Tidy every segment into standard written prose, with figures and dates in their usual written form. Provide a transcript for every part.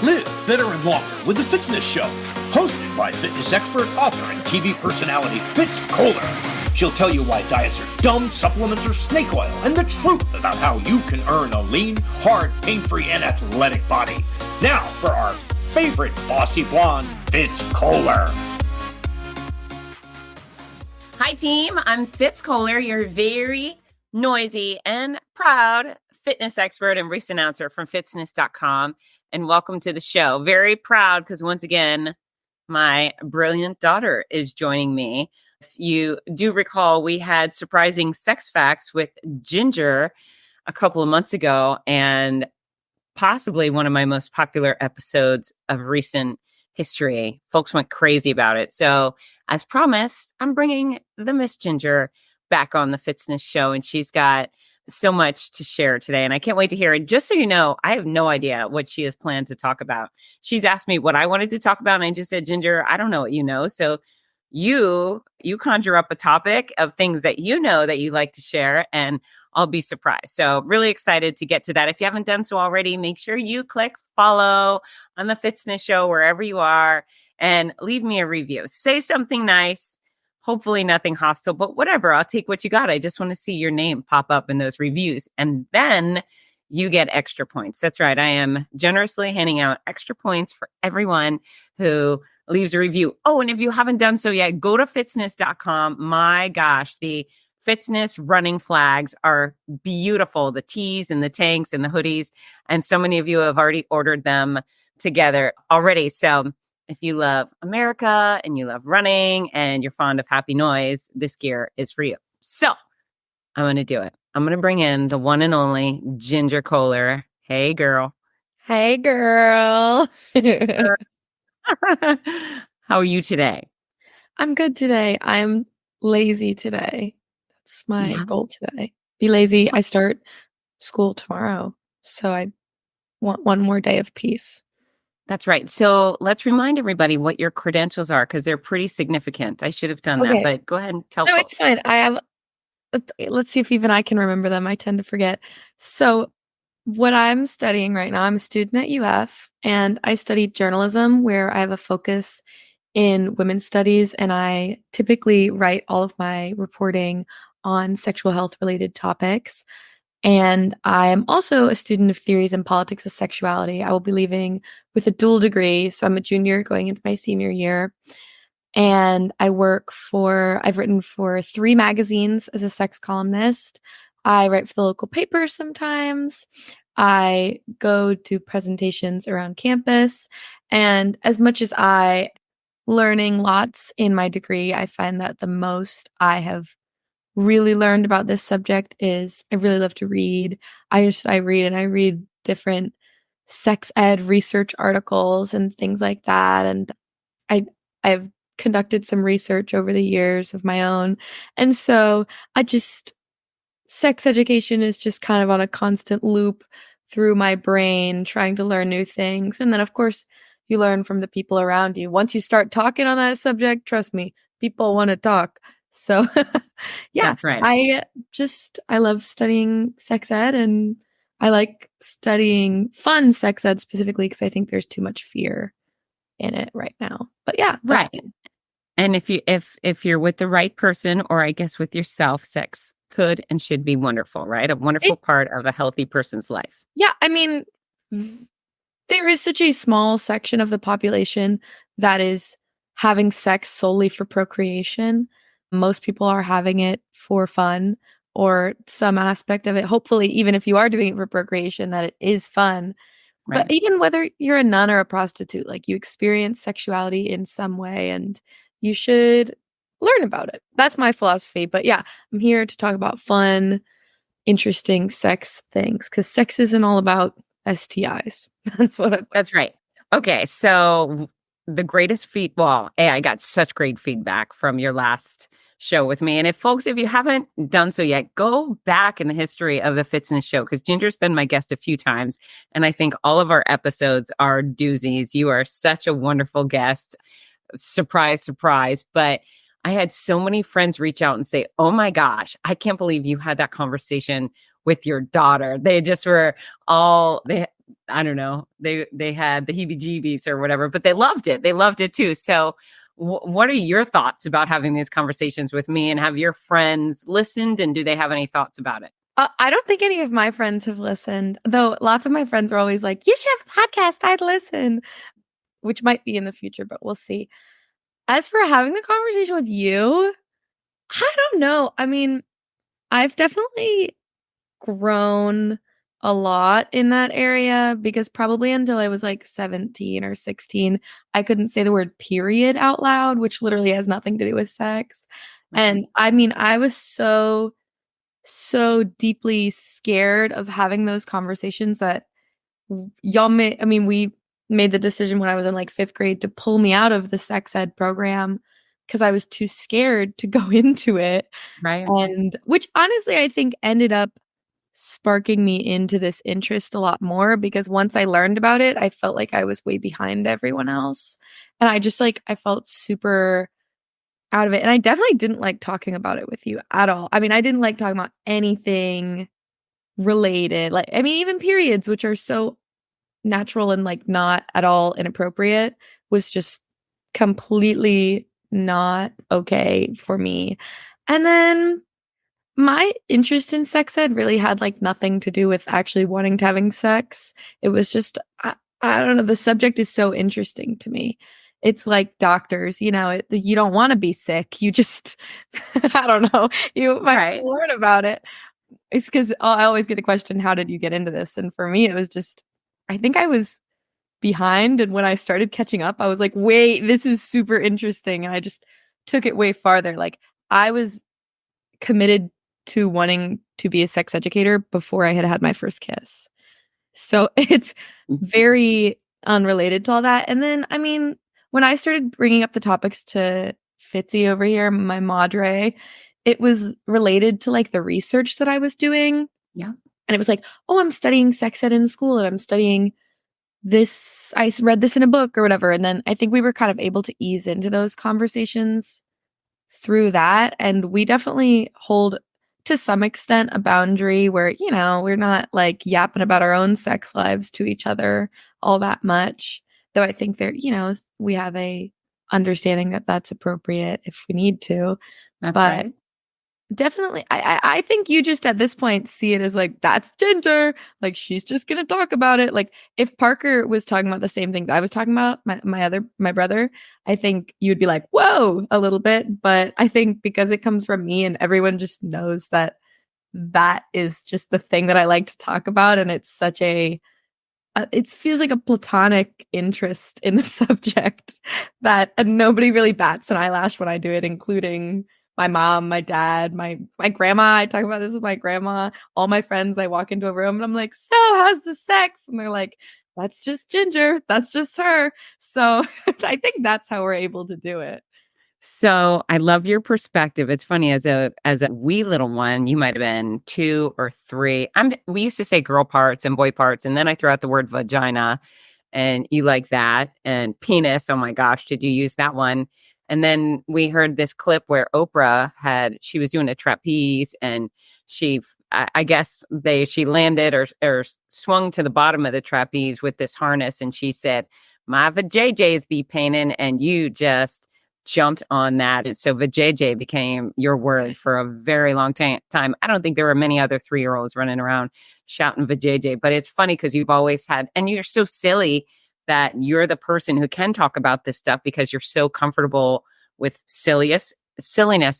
Live better and longer with the Fitzness Show, hosted by fitness expert, author, and TV personality Fitz Kohler. She'll tell you why diets are dumb, supplements are snake oil, and the truth about how you can earn a lean, hard, pain-free, and athletic body. Now for our favorite bossy blonde, Fitz Kohler. Hi team, I'm Fitz Kohler, your very noisy and proud fitness expert and race announcer from fitzness.com, and welcome to the show. Very proud because once again, my brilliant daughter is joining me. If you do recall, we had surprising sex facts with Ginger a couple of months ago, and possibly one of my most popular episodes of recent history. Folks went crazy about it. So as promised, I'm bringing the Miss Ginger back on the Fitzness Show, and she's got so much to share today, and I can't wait to hear it. Just so you know, I have no idea what she has planned to talk about. She's asked me what I wanted to talk about, and I just said, Ginger, I don't know what you know. So you conjure up a topic of things that you know that you like to share, and I'll be surprised. So really excited to get to that. If you haven't done so already, make sure you click follow on the Fitzness Show wherever you are and leave me a review. Say something nice, hopefully nothing hostile, but whatever. I'll take what you got. I just want to see your name pop up in those reviews, and then you get extra points. That's right. I am generously handing out extra points for everyone who leaves a review. Oh, and if you haven't done so yet, go to fitzness.com. My gosh, the Fitzness running flags are beautiful. The tees and the tanks and the hoodies. And so many of you have already ordered them together already. So if you love America and you love running and you're fond of happy noise, this gear is for you. So I'm going to do it. I'm going to bring in the one and only Ginger Kohler. Hey, girl. Hey, girl. How are you today? I'm good today. I'm lazy today. That's my goal today. Be lazy. I start school tomorrow, so I want one more day of peace. That's right. So let's remind everybody what your credentials are, because they're pretty significant. I should have done that, but go ahead and tell folks. No, it's fine. I have, let's see if even I can remember them. I tend to forget. So what I'm studying right now, I'm a student at UF, and I study journalism, where I have a focus in women's studies, and I typically write all of my reporting on sexual health related topics. And I'm also a student of theories and politics of sexuality. I will be leaving with a dual degree. So I'm a junior going into my senior year. And I've written for 3 magazines as a sex columnist. I write for the local paper sometimes. I go to presentations around campus. And as much as I learning lots in my degree, I find that the most I have really learned about this subject is I really love to read. I read different sex ed research articles and things like that. And I've conducted some research over the years of my own. And so sex education is just kind of on a constant loop through my brain, trying to learn new things. And then of course you learn from the people around you. Once you start talking on that subject, trust me, people want to talk. So yeah, that's right. I love studying sex ed, and I like studying fun sex ed specifically because I think there's too much fear in it right now. But yeah, right. And if you're with the right person, or I guess with yourself, sex could and should be wonderful, right? A wonderful part of a healthy person's life. Yeah, I mean, there is such a small section of the population that is having sex solely for procreation. Most people are having it for fun or some aspect of it. Hopefully, even if you are doing it for procreation, that it is fun. Right. But even whether you're a nun or a prostitute, like you experience sexuality in some way, and you should learn about it. That's my philosophy. But yeah, I'm here to talk about fun, interesting sex things, because sex isn't all about STIs. That's right. Okay, so the greatest I got such great feedback from your last show with me. And if you haven't done so yet, go back in the history of the Fitzness Show, because Ginger's been my guest a few times, and I think all of our episodes are doozies. You are such a wonderful guest. Surprise, surprise. But I had so many friends reach out and say, oh my gosh, I can't believe you had that conversation with your daughter. They just were I don't know, they had the heebie-jeebies or whatever, but they loved it. They loved it too. So what are your thoughts about having these conversations with me, and have your friends listened, and do they have any thoughts about it? I don't think any of my friends have listened, though lots of my friends are always like, you should have a podcast. I'd listen, which might be in the future, but we'll see. As for having the conversation with you, I don't know. I mean, I've definitely grown a lot in that area because probably until I was like 17 or 16, I couldn't say the word period out loud, which literally has nothing to do with sex. And I mean, I was so deeply scared of having those conversations that we made the decision when I was in like 5th grade to pull me out of the sex ed program because I was too scared to go into it. Right. And which honestly, I think ended up sparking me into this interest a lot more because once I learned about it, I felt like I was way behind everyone else. And I felt super out of it. And I definitely didn't like talking about it with you at all. I mean, I didn't like talking about anything related. Like, I mean, even periods, which are so natural and like not at all inappropriate, was just completely not okay for me. And then my interest in sex ed really had like nothing to do with actually wanting to having sex. It was just, I don't know, the subject is so interesting to me. It's like doctors, you don't want to be sick. You just, I don't know, you might learn about it. It's because I always get the question, how did you get into this? And for me, it was just, I think I was behind. And when I started catching up, I was like, wait, this is super interesting. And I just took it way farther. Like I was committed to wanting to be a sex educator before I had had my first kiss. So it's very unrelated to all that. And then, I mean, when I started bringing up the topics to Fitzy over here, my madre, it was related to like the research that I was doing. Yeah. And it was like, oh, I'm studying sex ed in school and I'm studying this. I read this in a book or whatever. And then I think we were kind of able to ease into those conversations through that. And we definitely hold to some extent a boundary where, we're not like yapping about our own sex lives to each other all that much. Though I think we have a understanding that that's appropriate if we need to. That's but right. Definitely, I think you just at this point see it as like, that's Ginger. Like she's just gonna talk about it. Like if Parker was talking about the same things I was talking about, my brother, I think you'd be like, whoa, a little bit. But I think because it comes from me and everyone just knows that is just the thing that I like to talk about, and it's such it feels like a platonic interest in the subject that nobody really bats an eyelash when I do it, including my mom, my dad, my grandma. I talk about this with my grandma. All my friends, I walk into a room and I'm like, so how's the sex? And they're like, that's just Ginger. That's just her. So I think that's how we're able to do it. So I love your perspective. It's funny, as a wee little one, you might have been 2 or 3. We used to say girl parts and boy parts, and then I threw out the word vagina, and you like that, and penis. Oh my gosh, did you use that one? And then we heard this clip where Oprah she was doing a trapeze, and I guess she landed or swung to the bottom of the trapeze with this harness, and she said, "My vajayjays be painting," and you just jumped on that. And so vajayjay became your word for a very long time. I don't think there were many other 3-year-olds running around shouting vajayjay, but it's funny because you've always had, and you're so silly that you're the person who can talk about this stuff because you're so comfortable with silliness.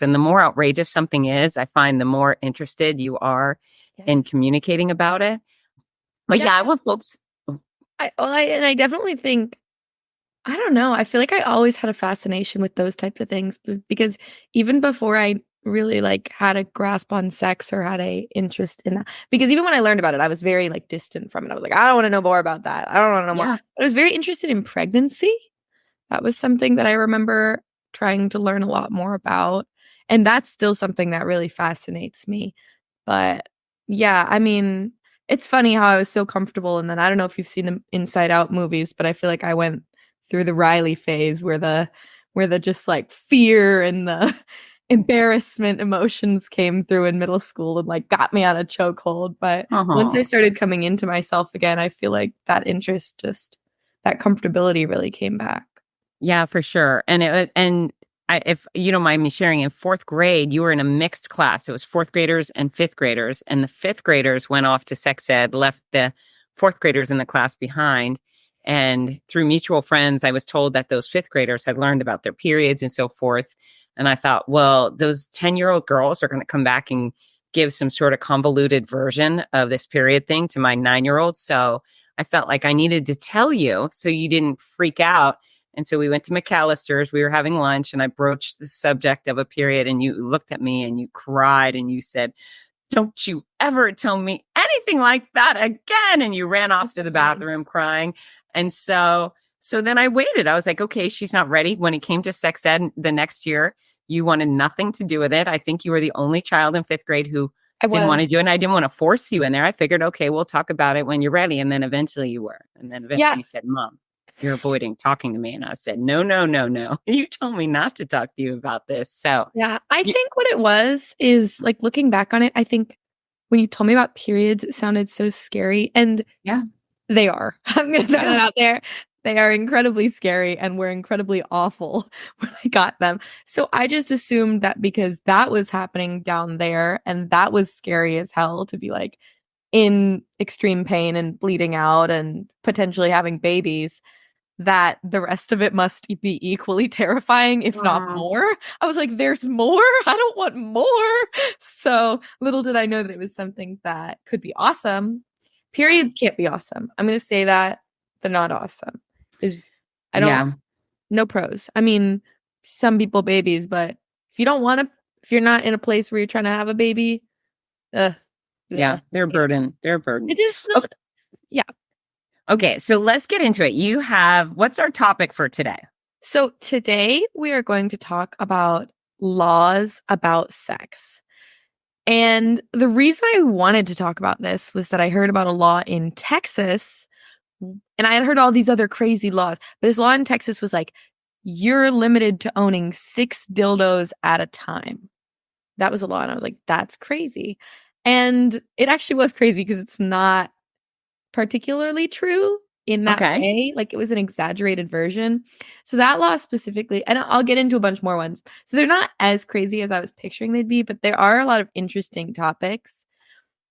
And the more outrageous something is, I find the more interested you are in communicating about it. But I want folks. I definitely think, I don't know. I feel like I always had a fascination with those types of things because even before I really like had a grasp on sex or had a interest in that, because even when I learned about it, I was very like distant from it. I was like, I don't want to know more about that. I don't want to know more. But I was very interested in pregnancy. That was something that I remember trying to learn a lot more about. And that's still something that really fascinates me. But yeah, I mean, it's funny how I was so comfortable. And then I don't know if you've seen the Inside Out movies, but I feel like I went through the Riley phase where the just like fear and the embarrassment emotions came through in middle school and like got me on a chokehold. But once I started coming into myself again, I feel like that interest, just that comfortability really came back. Yeah, for sure. If you don't mind me sharing, in fourth grade, you were in a mixed class. It was fourth graders and fifth graders, and the fifth graders went off to sex ed, left the fourth graders in the class behind. And through mutual friends, I was told that those fifth graders had learned about their periods and so forth. And I thought, well, those 10-year-old girls are going to come back and give some sort of convoluted version of this period thing to my 9-year-old. So I felt like I needed to tell you so you didn't freak out. And so we went to McAllister's. We were having lunch and I broached the subject of a period, and you looked at me and you cried and you said, "Don't you ever tell me anything like that again." And you ran off to the bathroom crying. And so then I waited. I was like, okay, she's not ready. When it came to sex ed the next year, you wanted nothing to do with it. I think you were the only child in fifth grade who didn't want to do it. And I didn't want to force you in there. I figured, okay, we'll talk about it when you're ready. And then eventually you were. And then eventually you said, "Mom, you're avoiding talking to me." And I said, no. You told me not to talk to you about this. So yeah, I think what it was is like looking back on it, I think when you told me about periods, it sounded so scary. And yeah, they are. I'm going to throw that out there. They are incredibly scary and were incredibly awful when I got them. So I just assumed that because that was happening down there and that was scary as hell to be like in extreme pain and bleeding out and potentially having babies, that the rest of it must be equally terrifying, if not more. I was like, there's more? I don't want more. So little did I know that it was something that could be awesome. Periods can't be awesome. I'm going to say that they're not awesome. No pros. I mean, some people babies, but if you don't want to, if you're not in a place where you're trying to have a baby, they're a burden. They're a burden. It is, yeah. Okay, so let's get into it. What's our topic for today? So today we are going to talk about laws about sex. And the reason I wanted to talk about this was that I heard about a law in Texas, and I had heard all these other crazy laws. But this law in Texas was like, you're limited to owning 6 dildos at a time. That was a law. And I was like, that's crazy. And it actually was crazy because it's not particularly true in that way. Like, it was an exaggerated version. So that law specifically, and I'll get into a bunch more ones. So they're not as crazy as I was picturing they'd be, but there are a lot of interesting topics.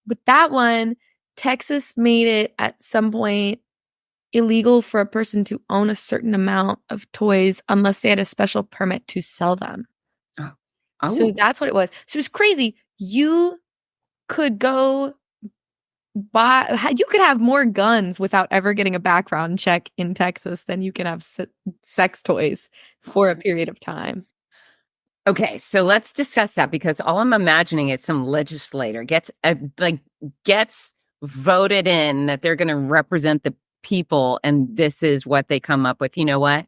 But that one, Texas made it at some point illegal for a person to own a certain amount of toys unless they had a special permit to sell them. Oh. So that's what it was. So it was crazy. You could go you could have more guns without ever getting a background check in Texas than you can have sex toys for a period of time. Okay, so let's discuss that, because all I'm imagining is some legislator gets voted in that they're going to represent the people, and this is what they come up with. You know what?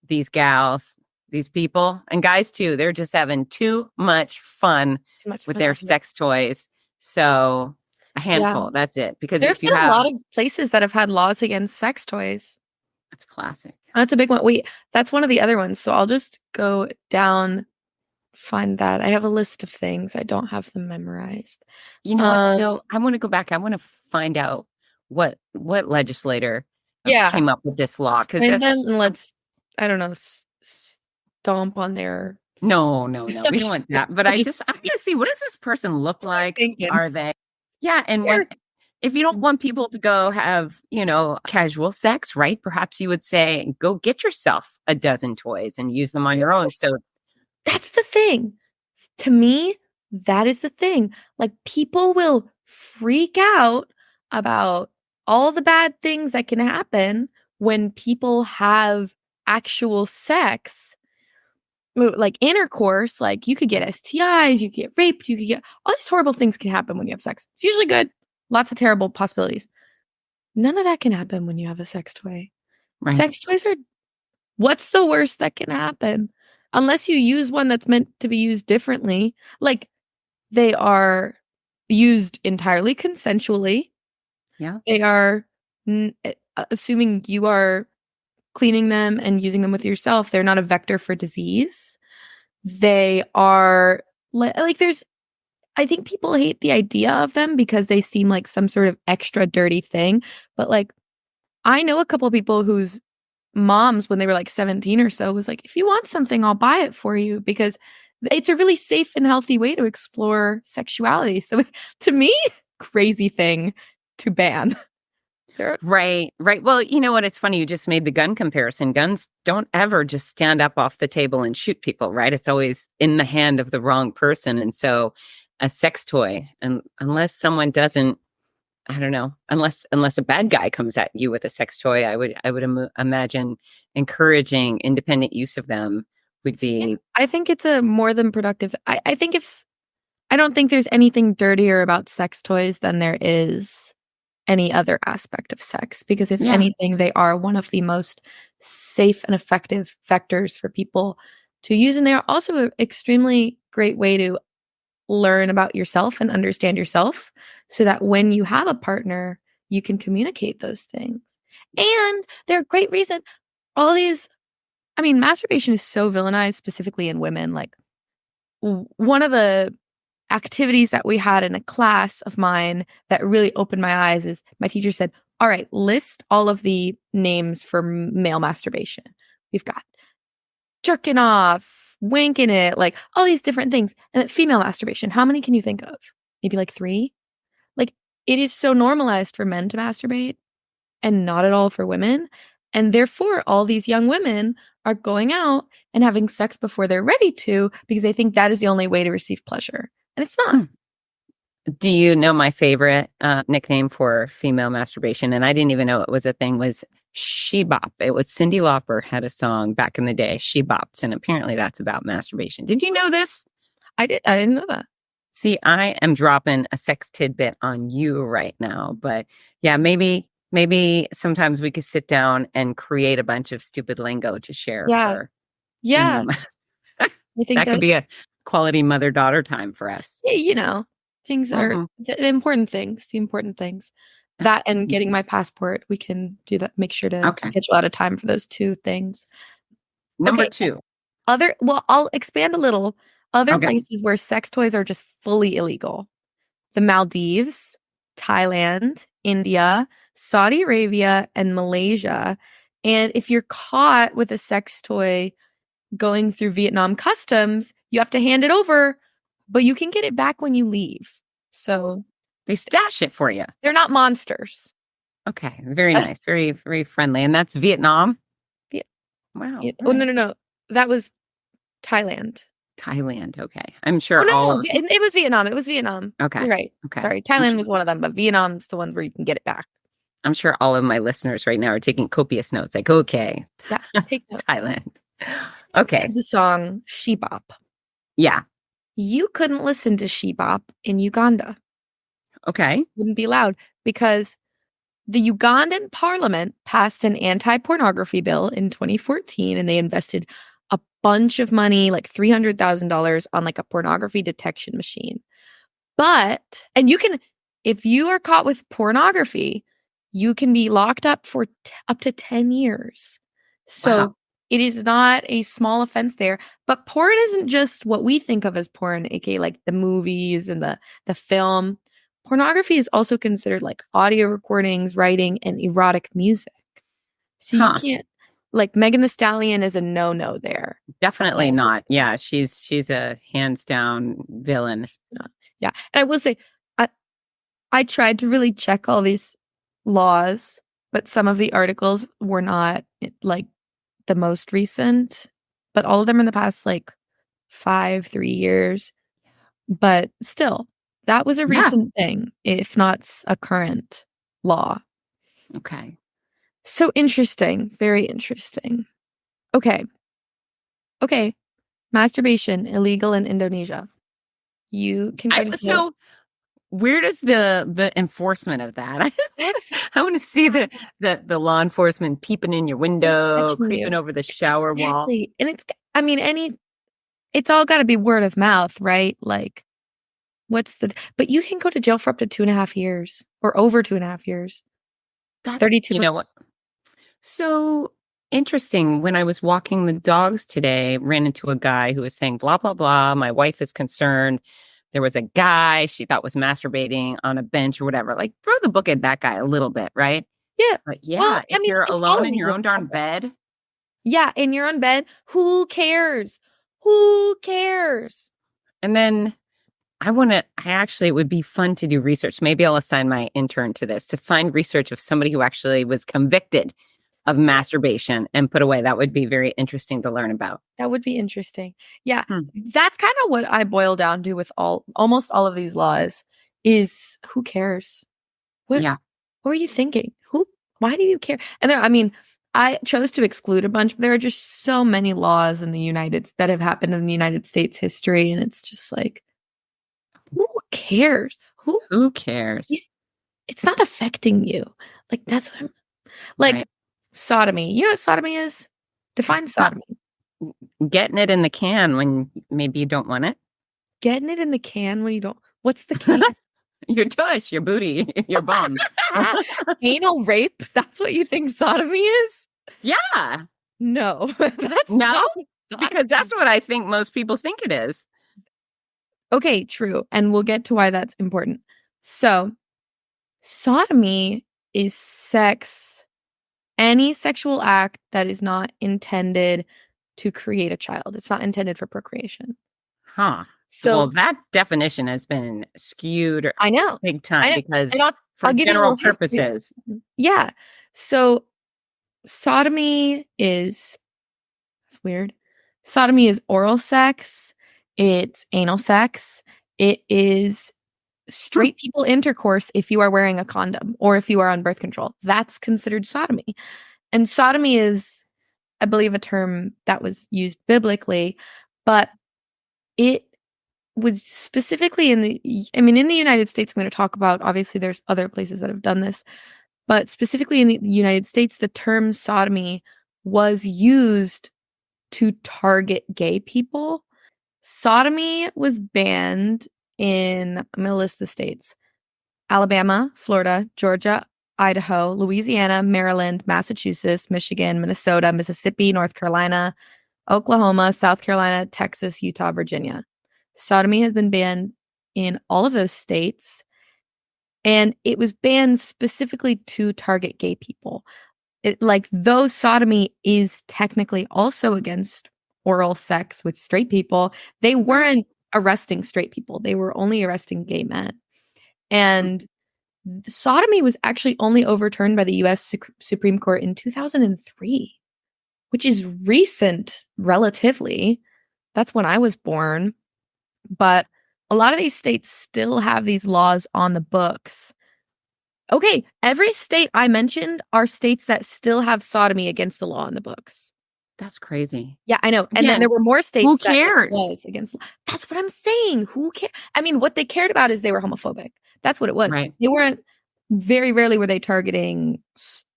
These gals, these people, and guys too, they're just having too much fun with their sex toys. So a handful, that's it. Because there's been a lot of places that have had laws against sex toys. That's classic. That's a big one. Wait, that's one of the other ones. So I'll just go down, find that. I have a list of things. I don't have them memorized. You know what, though? I want to go back. I want to find out what legislator came up with this law. And then let's, I don't know, stomp on their... No. We don't want that. But I'm going to see, what does this person look like? Are they? Yeah. And if you don't want people to go have, casual sex, right? Perhaps you would say, go get yourself a dozen toys and use them on your own. So that's the thing. To me, that is the thing. Like, people will freak out about all the bad things that can happen when people have actual sex, like intercourse. Like, you could get STIs, you could get raped, you could get all these horrible things can happen when you have sex. It's usually good. Lots of terrible possibilities. None of that can happen when you have a sex toy. Right. Sex toys are, what's the worst that can happen? Unless you use one that's meant to be used differently. Like, they are used entirely consensually. Yeah. They are, assuming you are cleaning them and using them with yourself, they're not a vector for disease. they are like there's I think people hate the idea of them because they seem like some sort of extra dirty thing. But like, I know a couple of people whose moms, when they were like 17 or so, was like, if you want something, I'll buy it for you because it's a really safe and healthy way to explore sexuality. So to me, crazy thing to ban. Right, right. Well, you know what? It's funny. You just made the gun comparison. Guns don't ever just stand up off the table and shoot people, right? It's always in the hand of the wrong person. And so a sex toy, and unless someone doesn't, I don't know, unless a bad guy comes at you with a sex toy, I would imagine encouraging independent use of them would be. Yeah, I think it's a more than productive. I think I don't think there's anything dirtier about sex toys than there is any other aspect of sex, because if Yeah. anything, they are one of the most safe and effective vectors for people to use. And they are also an extremely great way to learn about yourself and understand yourself so that when you have a partner, you can communicate those things. And they're a great reason. All these, I mean, masturbation is so villainized, specifically in women. Like, one of the activities that we had in a class of mine that really opened my eyes is my teacher said, all right, list all of the names for male masturbation. We've got jerking off, wanking it, like all these different things. And then female masturbation, how many can you think of? Maybe like 3? Like, it is so normalized for men to masturbate and not at all for women. And therefore, all these young women are going out and having sex before they're ready to because they think that is the only way to receive pleasure. And it's not. Do you know my favorite nickname for female masturbation? And I didn't even know it was a thing, was She Bop. It was Cyndi Lauper had a song back in the day, She Bops. And apparently that's about masturbation. Did you know this? I didn't know that. See, I am dropping a sex tidbit on you right now. But yeah, maybe sometimes we could sit down and create a bunch of stupid lingo to share for Yeah. female I think that could be a quality mother-daughter time for us. yeah, things that are the important things. That and getting my passport, we can do that. Make sure to schedule out a time for those 2 things. Number 2. I'll expand a little. Other places where sex toys are just fully illegal: the Maldives, Thailand, India, Saudi Arabia, and Malaysia. And if you're caught with a sex toy going through Vietnam customs, you have to hand it over, but you can get it back when you leave. So they stash it for you. They're not monsters. Okay, very nice, very, very friendly. And that's Vietnam? Wow. Oh, no. That was Thailand. Thailand, okay. I'm sure it was Vietnam. It was Vietnam. Okay. You're right. Okay. Sorry, Thailand was one of them, but Vietnam's the one where you can get it back. I'm sure all of my listeners right now are taking copious notes. Like, okay. Yeah, take notes. Thailand. Okay. The song She Bop. Yeah. You couldn't listen to She Bop in Uganda. Okay. Wouldn't be allowed because the Ugandan parliament passed an anti-pornography bill in 2014, and they invested a bunch of money, like $300,000 on like a pornography detection machine. And you can, if you are caught with pornography, you can be locked up for up to 10 years. So it is not a small offense there. But porn isn't just what we think of as porn, aka like the movies and the film. Pornography is also considered like audio recordings, writing, and erotic music. So you can't, like, Megan Thee Stallion is a no-no there. Definitely not. Yeah, she's a hands down villain. Yeah. And I will say, I tried to really check all these laws, but some of the articles were not like the most recent, but all of them in the past like 3 years. But still, that was a recent thing, if not a current law. Okay. So interesting. Very interesting. Okay. Masturbation illegal in Indonesia. You can so where does the enforcement of that? I want to see the law enforcement peeping in your window, creeping over the shower wall. And it's all got to be word of mouth, right? Like, but you can go to jail for up to 2.5 years or over 2.5 years. 32 You know what? So Interesting. When I was walking the dogs today, ran into a guy who was saying, blah, blah, blah. My wife is concerned. There was a guy she thought was masturbating on a bench or whatever. Like, throw the book at that guy a little bit, right? Yeah. But Well, yeah, I if mean, you're it's alone all in your legal own to have darn them. bed, Yeah, in your own bed. Who cares? Who cares? and then it would be fun to do research. Maybe I'll assign my intern to this to find research of somebody who actually was convicted of masturbation and put away. That would be very interesting to learn about. That would be interesting. Yeah, Hmm. that's kind of what I boil down to with almost all of these laws is who cares? What Yeah. what were you thinking? Why do you care? And there, I mean, I chose to exclude a bunch, but there are just so many laws in the that have happened in the United States history, and it's just like, who cares? Who cares? It's not affecting you. Like that's what I'm like Right. sodomy. You know what sodomy is? Define Uh, sodomy. Getting it in the can when maybe you don't want it. Getting it in the can when you don't. What's the can? Your tush, your booty, your bum. Anal rape? That's what you think sodomy is? Yeah. No, that's No, not what because sodomy that's what I think most people think it is. Okay, true. And we'll get to why that's important. So, sodomy is any sexual act that is not intended to create a child. It's not intended for procreation. Huh. So, Well, that definition has been skewed I know. big time because And for I'll give you a general little history. purposes. Yeah. So, sodomy is it's weird. Sodomy is oral sex, it's anal sex, it is straight people intercourse if you are wearing a condom or if you are on birth control. That's considered sodomy. And sodomy is, I believe, a term that was used biblically, but it was specifically in the United States. I'm going to talk about, obviously, there's other places that have done this, but specifically in the United States, the term sodomy was used to target gay people. Sodomy was banned in, I'm going to list the states: Alabama, Florida, Georgia, Idaho, Louisiana, Maryland, Massachusetts, Michigan, Minnesota, Mississippi, North Carolina, Oklahoma, South Carolina, Texas, Utah, Virginia. Sodomy has been banned in all of those states, and it was banned specifically to target gay people. Though sodomy is technically also against oral sex with straight people, they weren't arresting straight people. They were only arresting gay men. And sodomy was actually only overturned by the US Supreme Court in 2003, which is recent relatively. That's when I was born. But a lot of these states still have these laws on the books. Okay, every state I mentioned are states that still have sodomy against the law in the books. That's crazy. Yeah, I know. And Again, then there were more states who that it cares? was against. That's what I'm saying. Who cares? I mean, what they cared about is they were homophobic. That's what it was. Right. They weren't. Very rarely were they targeting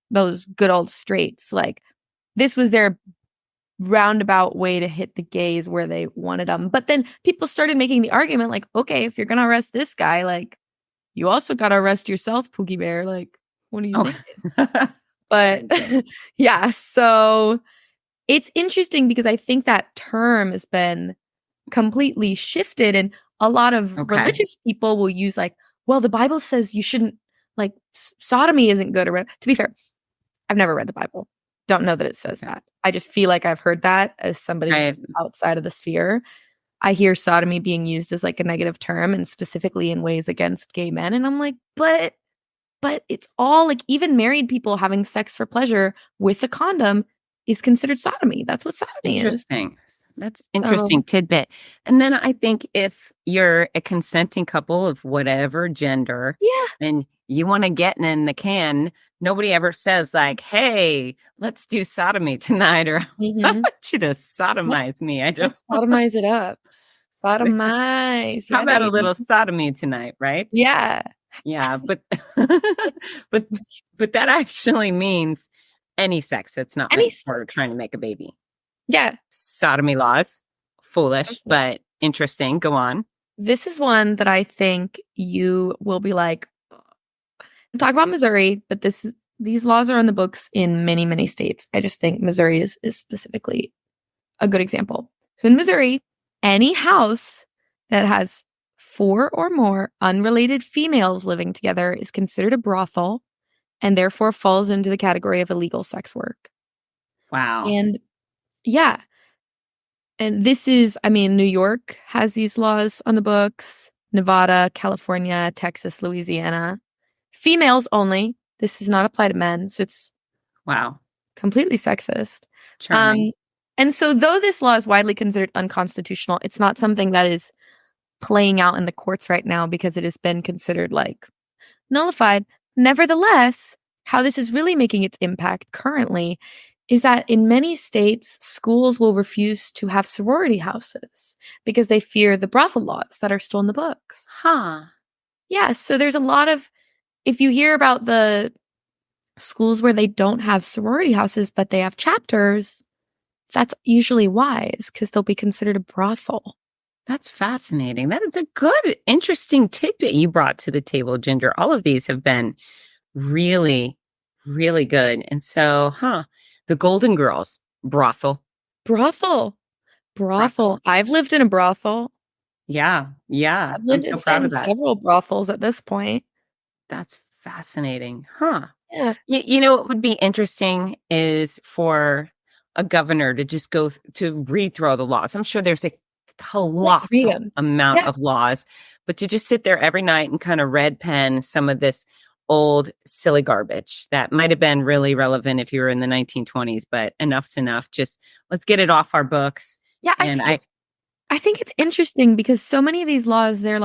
those good old straights. Like, this was their roundabout way to hit the gays where they wanted them. But then people started making the argument, like, okay, if you're gonna arrest this guy, like, you also gotta arrest yourself, Pookie Bear. Like, what are you thinking? But yeah, so it's interesting because I think that term has been completely shifted, and a lot of religious people will use, like, well, the Bible says you shouldn't, like, sodomy isn't good or whatever. To be fair, I've never read the Bible. Don't know that it says that. I just feel like I've heard that as somebody who's outside of the sphere. I hear sodomy being used as, like, a negative term, and specifically in ways against gay men. And I'm like, but it's all, like, even married people having sex for pleasure with a condom is considered sodomy. That's what sodomy is. Interesting. That's interesting tidbit. And then I think if you're a consenting couple of whatever gender, and you want to get in the can, nobody ever says, like, hey, let's do sodomy tonight, or I want you to sodomize me. I just sodomize it up. Sodomize. How about a little sodomy tonight, right? Yeah. Yeah, but but that actually means any sex that's not meant for trying to make a baby. Yeah. Sodomy laws. Foolish, but interesting. Go on. This is one that I think you will be like, I'm talking about Missouri, but this these laws are on the books in many, many states. I just think Missouri is specifically a good example. So in Missouri, any house that has 4 or more unrelated females living together is considered a brothel and therefore falls into the category of illegal sex work. Wow. And yeah, and this is, I mean, New York has these laws on the books, Nevada, California, Texas, Louisiana. Females only. This does not apply to men, so it's Wow. completely sexist. Charming. And so though this law is widely considered unconstitutional, it's not something that is playing out in the courts right now because it has been considered like nullified. Nevertheless, how this is really making its impact currently is that in many states, schools will refuse to have sorority houses because they fear the brothel laws that are still in the books. Huh. Yeah, so there's a lot of, if you hear about the schools where they don't have sorority houses, but they have chapters, that's usually wise because they'll be considered a brothel. That's fascinating. That is a good, interesting tidbit you brought to the table, Ginger. All of these have been really, really good. And so, the Golden Girls, brothel. Brothel. I've lived in a brothel. Yeah. Yeah. I've I'm lived so proud in of that. several brothels at this point. That's fascinating. Huh. Yeah. You know, what would be interesting is for a governor to just go to read through all the laws. I'm sure there's a colossal amount of laws, but to just sit there every night and kind of red pen some of this old silly garbage that might have been really relevant if you were in the 1920s, but enough's enough. Just let's get it off our books. Yeah, And I think it's interesting because so many of these laws, they're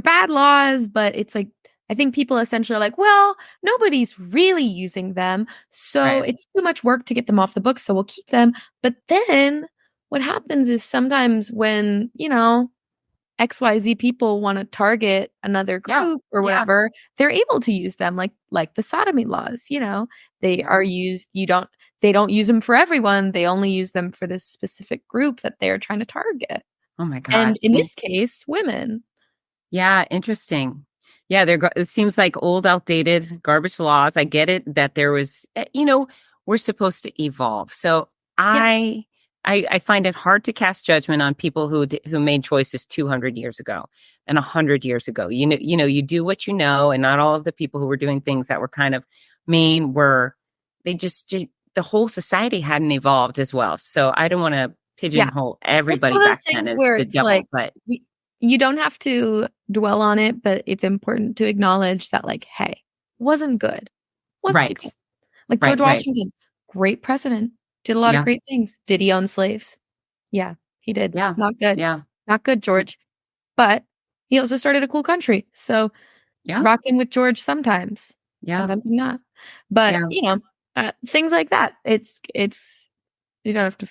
bad laws, but it's like, I think people essentially are like, well, nobody's really using them, so Right. it's too much work to get them off the books, so we'll keep them. But then what happens is sometimes when, XYZ people want to target another Yeah. group or Yeah. whatever, they're able to use them like the sodomy laws, they are used. They don't use them for everyone. They only use them for this specific group that they're trying to target. Oh my gosh. And in this case, women. Yeah, interesting. Yeah, it seems like old, outdated garbage laws. I get it that there was, we're supposed to evolve. So Yeah. I find it hard to cast judgment on people who made choices 200 years ago and 100 years ago. You do what you know, and not all of the people who were doing things that were kind of mean the whole society hadn't evolved as well. So I don't want to pigeonhole It's everybody one of those back then things as where the it's devil, like but you don't have to dwell on it, but it's important to acknowledge that, like, hey, wasn't good. Wasn't right, good. Like right, George right. Washington, great president, did a lot of Yeah, great things. Did he own slaves? Yeah, he did. yeah, Not good. yeah, Not good, George. But he also started a cool country. So yeah, rocking with George sometimes. yeah, Sometimes not. But, yeah. things like that. It's you don't have to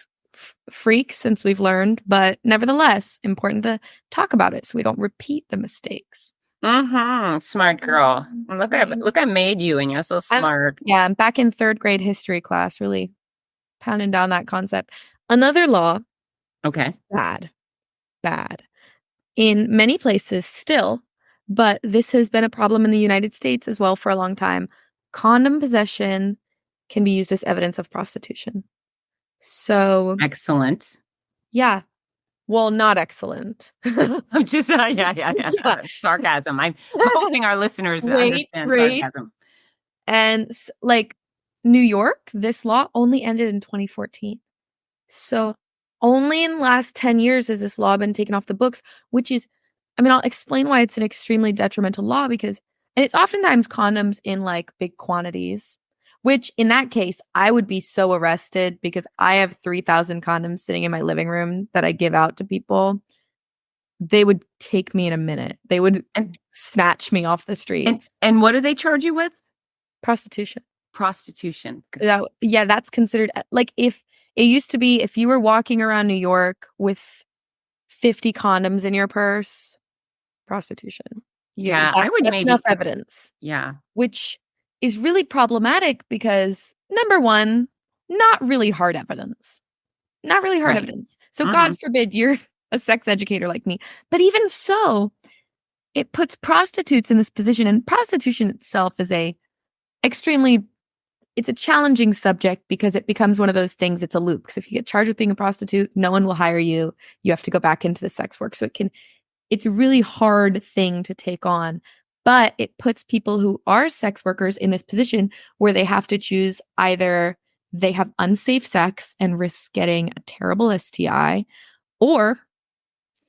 freak since we've learned, but nevertheless, important to talk about it so we don't repeat the mistakes. Smart girl. Right. Look, I made you, and you're so smart. I'm back in 3rd grade history class, really pounding down that concept. Another law, Okay. bad, in many places still, but this has been a problem in the United States as well for a long time. Condom possession can be used as evidence of prostitution. So, Excellent. yeah, well, not excellent. I'm just, yeah. Yeah. Sarcasm. I'm hoping our listeners understand Right. sarcasm. And like New York, this law only ended in 2014. So only in the last 10 years has this law been taken off the books, which is, I'll explain why it's an extremely detrimental law and it's oftentimes condoms in like big quantities, which in that case, I would be so arrested because I have 3,000 condoms sitting in my living room that I give out to people. They would take me in a minute. They would snatch me off the streets. And what do they charge you with? Prostitution. That's considered like if it used to be if you were walking around New York with 50 condoms in your purse, prostitution. Yeah, I would that's maybe enough evidence. Yeah. Which is really problematic because number one, not really hard evidence. Not really hard evidence. So God forbid you're a sex educator like me. But even so, it puts prostitutes in this position, and prostitution itself is a extremely, it's a challenging subject because it becomes one of those things, it's a loop. Because if you get charged with being a prostitute, no one will hire you. You have to go back into the sex work. So it's a really hard thing to take on, but it puts people who are sex workers in this position where they have to choose either they have unsafe sex and risk getting a terrible STI, or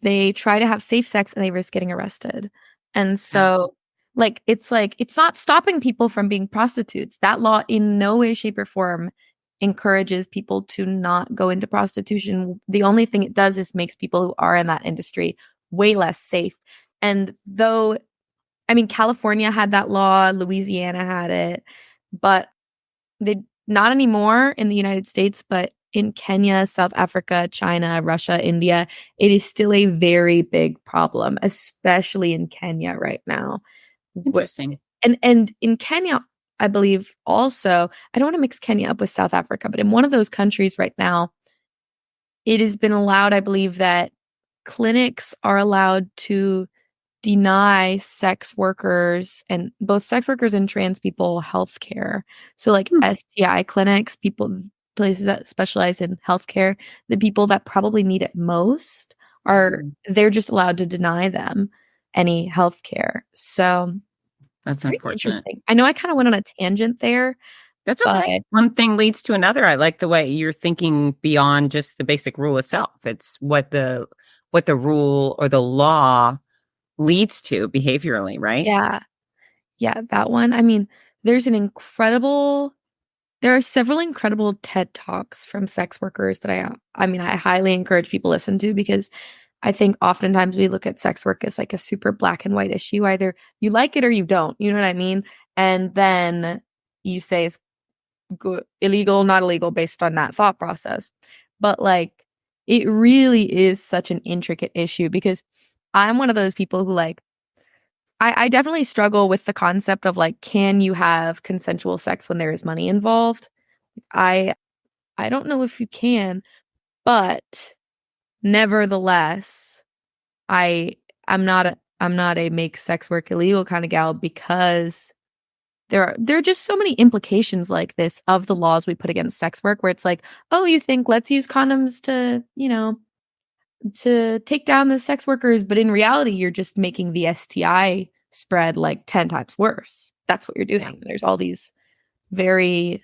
they try to have safe sex and they risk getting arrested. And so it's not stopping people from being prostitutes. That law in no way, shape, or form encourages people to not go into prostitution. The only thing it does is makes people who are in that industry way less safe. And though, I mean, California had that law, Louisiana had it, but they not anymore in the United States, but in Kenya, South Africa, China, Russia, India, it is still a very big problem, especially in Kenya right now. Interesting. And in Kenya, I believe also, I don't want to mix Kenya up with South Africa, but in one of those countries right now, it has been allowed, I believe, that clinics are allowed to deny sex workers, and both sex workers and trans people, health care. So like STI clinics, places that specialize in healthcare, the people that probably need it most they're just allowed to deny them any health care. So That's it's pretty unfortunate. interesting. I know I kind of went on a tangent there. That's okay. One thing leads to another. I like the way you're thinking beyond just the basic rule itself. It's what the rule or the law leads to behaviorally, right? Yeah. Yeah, that one. I mean, there are several incredible TED Talks from sex workers that I highly encourage people to listen to, because I think oftentimes we look at sex work as like a super black and white issue. Either you like it or you don't. You know what I mean? And then you say it's good, illegal, not illegal based on that thought process. But like, it really is such an intricate issue, because I'm one of those people who like, I definitely struggle with the concept of like, can you have consensual sex when there is money involved? I I don't know if you can, but nevertheless, I I'm not a make sex work illegal kind of gal, because there are just so many implications like this of the laws we put against sex work, where it's like, oh, you think let's use condoms to, to take down the sex workers, but in reality, you're just making the STI spread like 10 times worse. That's what you're doing. Yeah. There's all these very,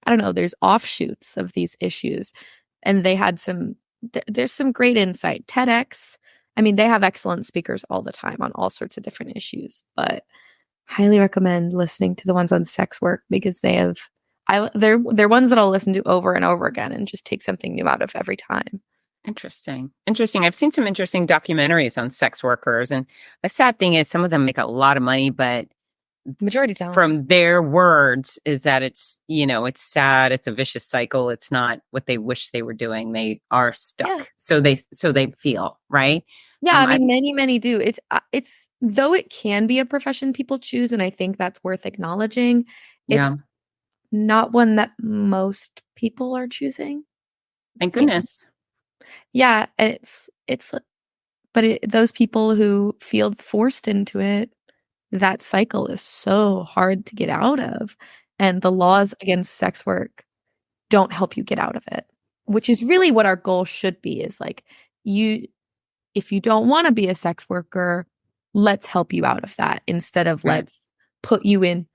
I don't know, there's offshoots of these issues. And they had there's some great insight. TEDx, I mean, they have excellent speakers all the time on all sorts of different issues, but highly recommend listening to the ones on sex work, because they're ones that I'll listen to over and over again and just take something new out of every time. Interesting. I've seen some interesting documentaries on sex workers, and the sad thing is some of them make a lot of money, but The majority don't. from their words is that it's sad, it's a vicious cycle, it's not what they wish they were doing. They are stuck. Yeah. So they feel, right? Yeah, I mean, many do. It's though it can be a profession people choose, and I think that's worth acknowledging. It's Yeah. not one that most people are choosing. Thank goodness. Yeah, and those people who feel forced into it, that cycle is so hard to get out of, and the laws against sex work don't help you get out of it, which is really what our goal should be, is like, if you don't want to be a sex worker, let's help you out of that, instead of Right. let's put you in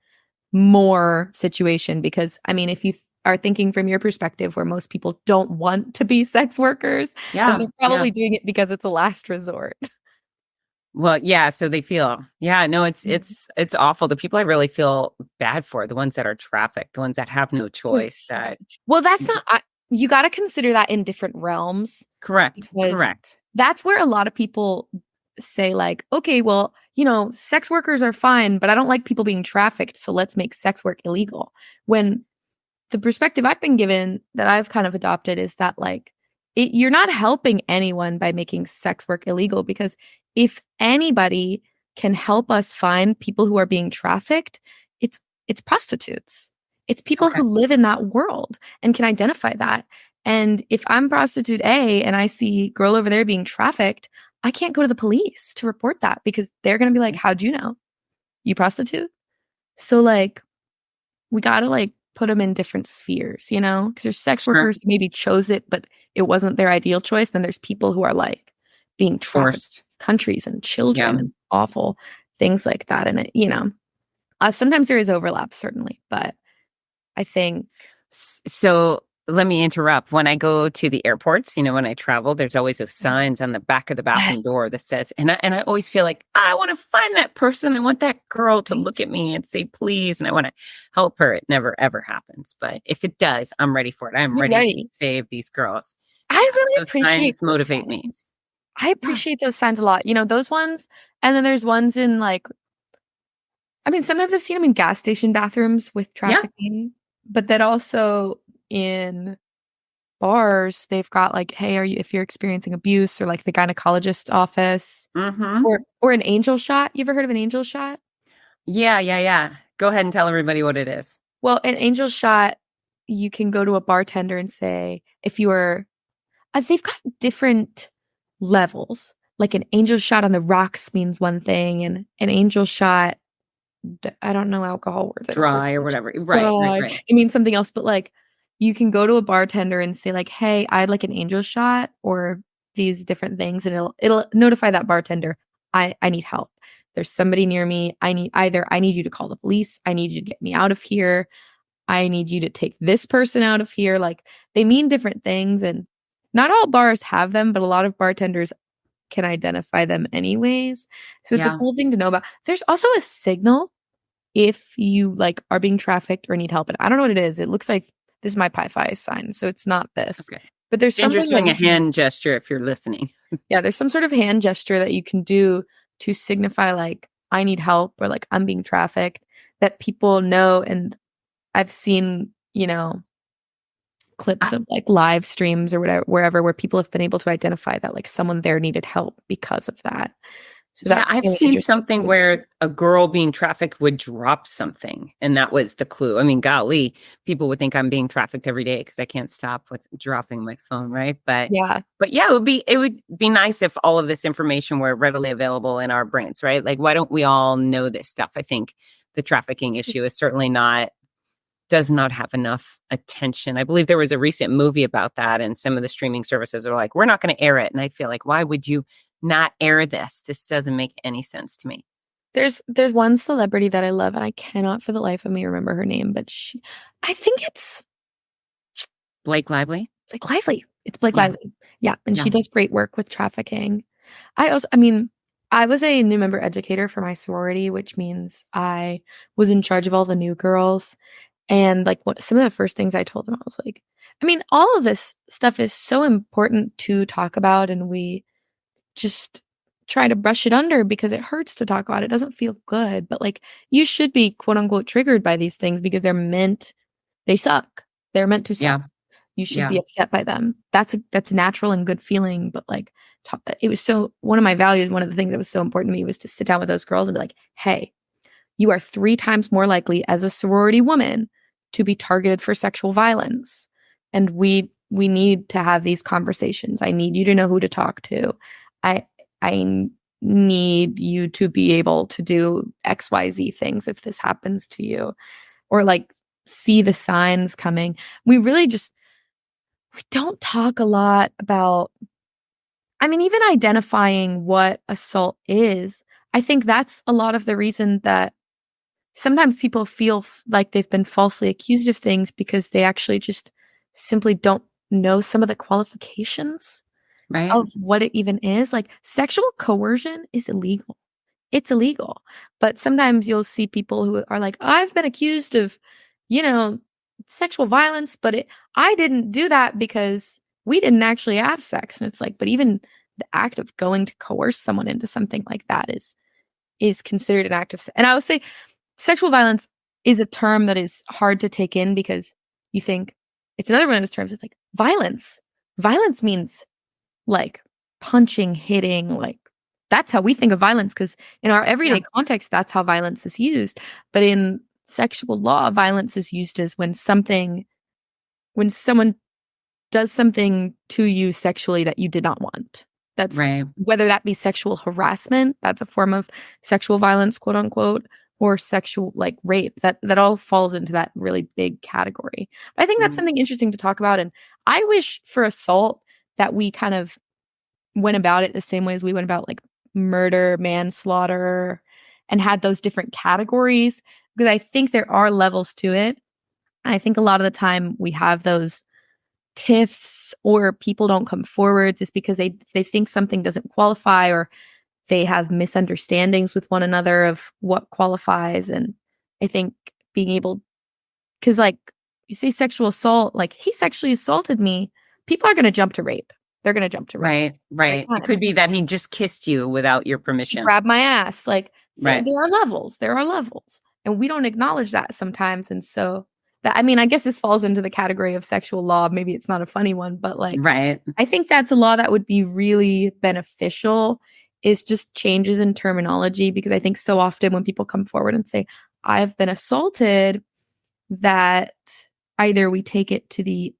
more situation. Because I mean, if you are thinking from your perspective, where most people don't want to be sex workers, then they're probably doing it because it's a last resort. Well, yeah, so they feel, no, it's awful. The people I really feel bad for, the ones that are trafficked, the ones that have no choice. Well, that's not, you got to consider that in different realms. Correct. That's where a lot of people say like, okay, well, sex workers are fine, but I don't like people being trafficked, so let's make sex work illegal. When the perspective I've been given, that I've kind of adopted, is that like, you're not helping anyone by making sex work illegal, because if anybody can help us find people who are being trafficked, it's prostitutes. It's people who live in that world and can identify that. And if I'm prostitute A and I see girl over there being trafficked, I can't go to the police to report that, because they're going to be like, how'd you know? You prostitute? So like, we got to like put them in different spheres, because there's sex Sure. workers who maybe chose it, but it wasn't their ideal choice. Then there's people who are like being trafficked Forced. countries and children Yeah. and awful things like that. And sometimes there is overlap, certainly, but I think So let me interrupt. When I go to the airports, when I travel, there's always those signs on the back of the bathroom Yes. door that says, and I always feel like I want to find that person. I want that girl to Right. look at me and say, please. And I want to help her. It never, ever happens. But if it does, I'm ready for it. I'm You're ready to ready. save these girls. I really Those appreciate signs those motivate me. signs. I appreciate those signs a lot. Those ones. And then there's ones in like, I mean, sometimes I've seen them in gas station bathrooms with trafficking, but then also in bars, they've got like, hey, if you're experiencing abuse, or like the gynecologist office, Mm-hmm. or an angel shot. You ever heard of an angel shot? Yeah. Go ahead and tell everybody what it is. Well, an angel shot, you can go to a bartender and say, if you are, they've got different levels. Like an angel shot on the rocks means one thing, and an angel shot, I don't know alcohol words. Dry or whatever. Right. It means something else, but like you can go to a bartender and say like, hey, I'd like an angel shot or these different things, and it'll notify that bartender, I need help. There's somebody near me. I need you to call the police. I need you to get me out of here. I need you to take this person out of here. Like they mean different things, and not all bars have them, but a lot of bartenders can identify them anyways. So it's a cool thing to know about. There's also a signal if you like are being trafficked or need help. And I don't know what it is. It looks like this is my Pi Phi sign, so it's not this. Okay. But there's Ginger's something doing a hand gesture if you're listening. Yeah, there's some sort of hand gesture that you can do to signify like I need help or like I'm being trafficked, that people know. And I've seen, clips of like live streams or whatever, wherever, where people have been able to identify that like someone there needed help because of that. So I've seen something where a girl being trafficked would drop something, and that was the clue. I mean, golly, people would think I'm being trafficked every day because I can't stop with dropping my phone, right? But yeah, it would be nice if all of this information were readily available in our brains, right? Like, why don't we all know this stuff? I think the trafficking issue is certainly does not have enough attention. I believe there was a recent movie about that, and some of the streaming services are like, we're not going to air it. And I feel like, why would you not air this? This doesn't make any sense to me. There's one celebrity that I love, and I cannot for the life of me remember her name, but I think it's Blake Lively. It's Blake Lively. Yeah, and she does great work with trafficking. I was a new member educator for my sorority, which means I was in charge of all the new girls. And like some of the first things I told them, I was like, all of this stuff is so important to talk about, and we just try to brush it under because it hurts to talk about. It doesn't feel good, but like you should be quote unquote triggered by these things because they suck. They're meant to suck. You should be upset by them. That's a natural and good feeling. But like, it was one of my values. One of the things that was so important to me was to sit down with those girls and be like, hey, you are 3 times more likely as a sorority woman to be targeted for sexual violence. And we need to have these conversations. I need you to know who to talk to. I need you to be able to do XYZ things if this happens to you, or like see the signs coming. We don't talk a lot about, even identifying what assault is. I think that's a lot of the reason that sometimes people feel like they've been falsely accused of things, because they actually just simply don't know some of the qualifications of what it even is. Like sexual coercion is illegal. It's illegal. But sometimes you'll see people who are like, I've been accused of, sexual violence, but I didn't do that because we didn't actually have sex. And it's like, but even the act of going to coerce someone into something like that is considered an act of, and I would say sexual violence is a term that is hard to take in, because you think it's another one of those terms. It's like violence. Violence means like punching, hitting, like that's how we think of violence, because in our everyday context, that's how violence is used. But in sexual law, violence is used as when someone does something to you sexually that you did not want. That's whether that be sexual harassment, that's a form of sexual violence, quote unquote, or sexual like rape. That all falls into that really big category. But I think that's something interesting to talk about. And I wish for assault that we kind of went about it the same way as we went about like murder, manslaughter, and had those different categories, because I think there are levels to it. And I think a lot of the time we have those tiffs or people don't come forward just because they think something doesn't qualify, or they have misunderstandings with one another of what qualifies. And I think being able, because like you say sexual assault, like he sexually assaulted me, people are going to jump to rape. They're going to jump to rape. Right. It could be that he just kissed you without your She permission. grabbed my ass. Like Right. there are levels. There are levels. And we don't acknowledge that sometimes. And so that, I mean, I guess this falls into the category of sexual law. Maybe it's not a funny one, but like, Right. I think that's a law that would be really beneficial, is just changes in terminology, because I think so often when people come forward and say, I've been assaulted, that either we take it to the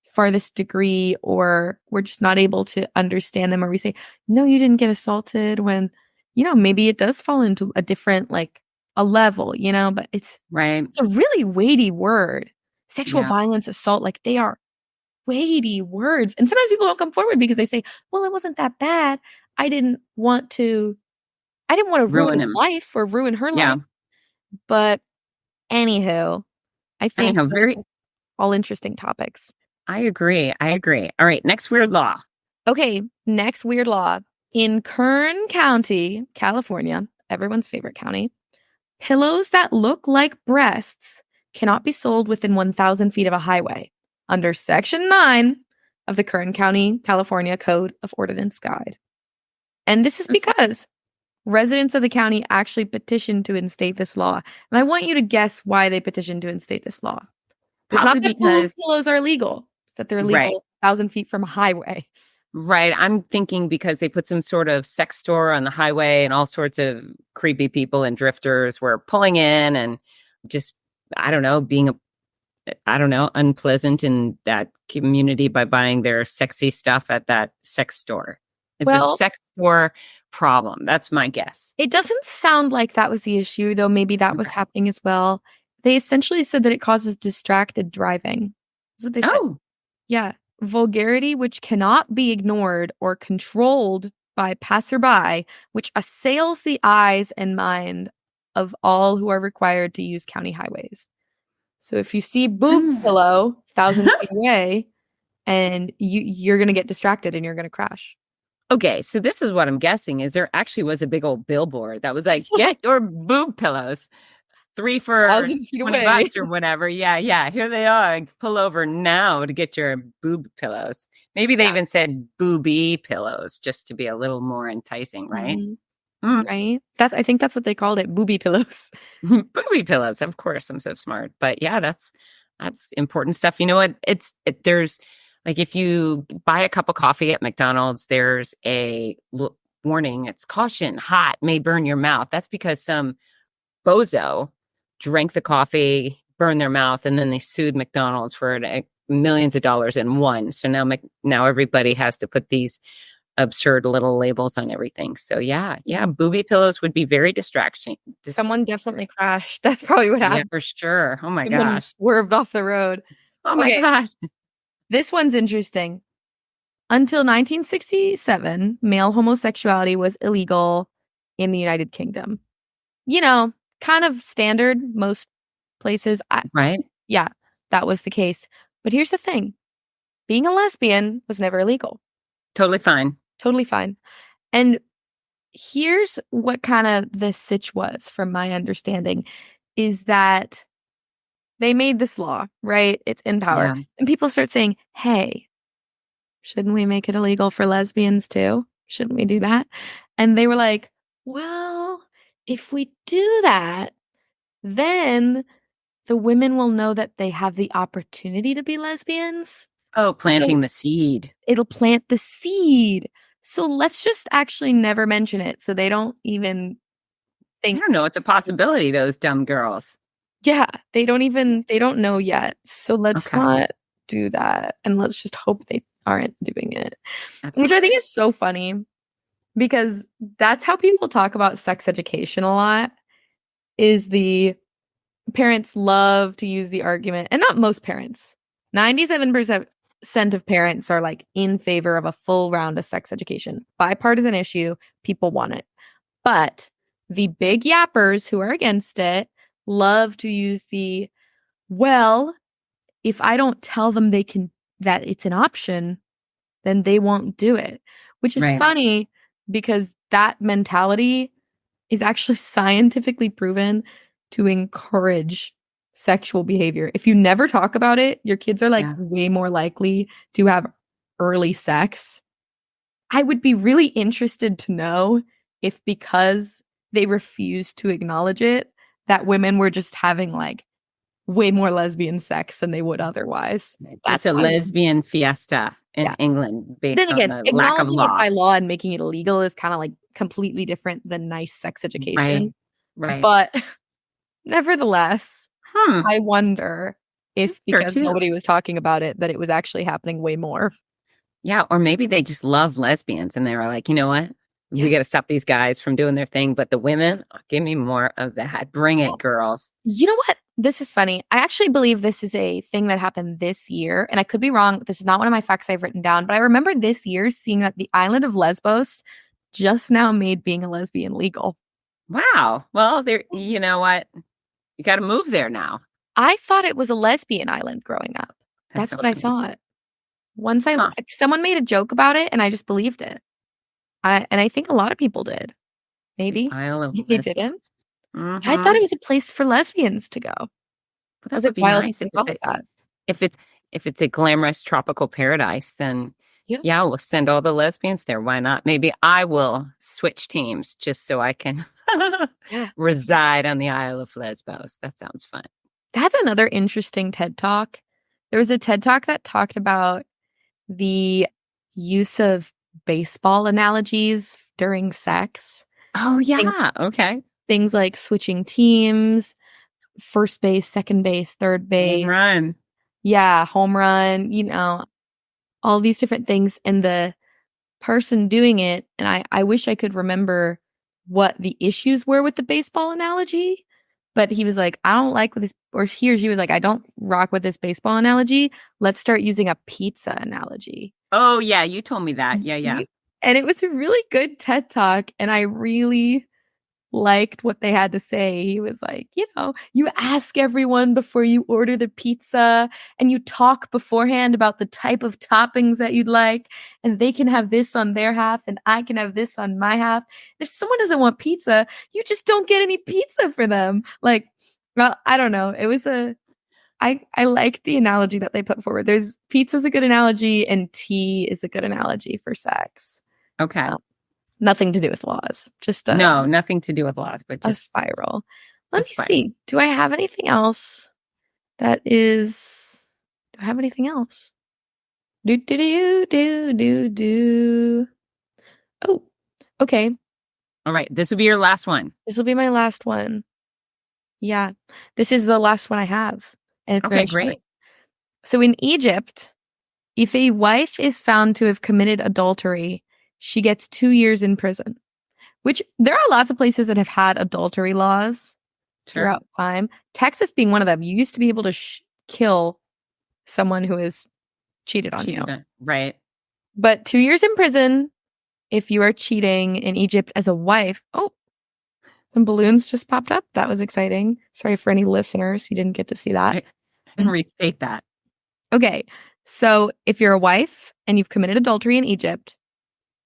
farthest degree or we're just not able to understand them, or we say, no, you didn't get assaulted, when, maybe it does fall into a different, like a level, but it's a really weighty word. Sexual violence, assault, like they are weighty words. And sometimes people don't come forward because they say, well, it wasn't that bad. I didn't want to ruin his life or ruin her life. But anywho, I think very all interesting topics. I agree. All right, next weird law. Okay, next weird law. In Kern County, California, everyone's favorite county, pillows that look like breasts cannot be sold within 1,000 feet of a highway under Section 9 of the Kern County, California Code of Ordinance Guide. And this is because residents of the county actually petitioned to instate this law. And I want you to guess why they petitioned to instate this law. It's not that boob pillows are illegal. It's that they're illegal 1,000 feet from a highway. Right. I'm thinking because they put some sort of sex store on the highway and all sorts of creepy people and drifters were pulling in and just, being unpleasant in that community by buying their sexy stuff at that sex store. It's a sex store problem. That's my guess. It doesn't sound like that was the issue, though maybe that was happening as well. They essentially said that it causes distracted driving. That's what they said. Oh. Yeah. Vulgarity which cannot be ignored or controlled by passerby, which assails the eyes and mind of all who are required to use county highways. So if you see boob pillow 1,000 feet away, and you're going to get distracted and you're going to crash. Okay, so this is what I'm guessing is there actually was a big old billboard that was like, get your boob pillows. 3 for $20 or whatever. Yeah. Here they are. Pull over now to get your boob pillows. Maybe they even said booby pillows just to be a little more enticing, right? Right. I think that's what they called it, booby pillows. Booby pillows. Of course, I'm so smart. But yeah, that's important stuff. You know what? There's like if you buy a cup of coffee at McDonald's, there's a warning. It's caution, hot, may burn your mouth. That's because some bozo drank the coffee, burned their mouth, and then they sued McDonald's for millions of dollars and won. So now everybody has to put these absurd little labels on everything. So yeah, booby pillows would be very distracting. Someone definitely crashed. That's probably what happened. Yeah, for sure. Oh my Someone gosh. swerved off the road. Oh my gosh. This one's interesting. Until 1967, male homosexuality was illegal in the United Kingdom. Kind of standard most places. Right? Yeah, that was the case. But here's the thing. Being a lesbian was never illegal. Totally fine. Totally fine. And here's what kind of the sitch was, from my understanding, is that they made this law, right? It's in power. Yeah. And people start saying, hey, shouldn't we make it illegal for lesbians too? Shouldn't we do that? And they were like, well, if we do that, then the women will know that they have the opportunity to be lesbians. Oh, planting the seed. It'll plant the seed. So let's just actually never mention it, so they don't even think. I don't know. It's a possibility, those dumb girls. Yeah, they don't know yet. So let's not do that. And let's just hope they aren't doing it. Which I think is so funny, because that's how people talk about sex education a lot. is the parents love to use the argument, and not most parents. 97% of parents are like in favor of a full round of sex education. Bipartisan issue, people want it. But the big yappers who are against it love to use the, well, if I don't tell them that it's an option, then they won't do it, which is Right. funny because that mentality is actually scientifically proven to encourage sexual behavior. If you never talk about it, your kids are like way more likely to have early sex. I would be really interested to know if, because they refuse to acknowledge it, that women were just having like way more lesbian sex than they would otherwise. That's a lesbian fiesta in England based then again, on the lack of acknowledging law. it by law and making it illegal is kind of like completely different than nice sex education. Right. But nevertheless, Hmm. I wonder if because too. nobody was talking about it, that it was actually happening way more. Yeah, or maybe they just love lesbians and they were like, you know what? We got to stop these guys from doing their thing. But the women, give me more of that. Bring it, girls. You know what? This is funny. I actually believe this is a thing that happened this year. And I could be wrong. This is not one of my facts I've written down. But I remember this year seeing that the island of Lesbos just now made being a lesbian legal. Wow. Well, there. You know what? You got to move there now. I thought it was a lesbian island growing up. That's so what I funny. thought. Once someone made a joke about it and I just believed it. I think a lot of people did. Maybe they didn't. Mm-hmm. I thought it was a place for lesbians to go. But that would be nice if it's a glamorous tropical paradise. Then we'll send all the lesbians there. Why not? Maybe I will switch teams just so I can reside on the Isle of Lesbos. That sounds fun. That's another interesting TED Talk. There was a TED Talk that talked about the use of baseball analogies during sex. Oh, yeah. Okay. Things like switching teams, first base, second base, third base. Home run. Yeah, home run, all these different things. And the person doing it, and I wish I could remember what the issues were with the baseball analogy, but he was like, I don't like with this, or he or she was like, I don't rock with this baseball analogy. Let's start using a pizza analogy. Oh, yeah. You told me that. Yeah. And it was a really good TED Talk. And I really liked what they had to say. He was like, you ask everyone before you order the pizza and you talk beforehand about the type of toppings that you'd like, and they can have this on their half and I can have this on my half. If someone doesn't want pizza, you just don't get any pizza for them. Like, well, I don't know. It was I liked the analogy that they put forward. Pizza's a good analogy and tea is a good analogy for sex. Okay. Nothing to do with laws. Just nothing to do with laws, but just a spiral. Let me see. Do I have anything else? Do I have anything else? Do. Oh, okay. All right. This will be your last one. This will be my last one. Yeah. This is the last one I have. And it's very great. short. So in Egypt, if a wife is found to have committed adultery, she gets 2 years in prison, which there are lots of places that have had adultery laws throughout time. Texas being one of them. You used to be able to kill someone who has cheated on you. Right. But 2 years in prison if you are cheating in Egypt as a wife. Oh, some balloons just popped up. That was exciting. Sorry for any listeners who didn't get to see that. And restate that. Okay. So if you're a wife and you've committed adultery in Egypt,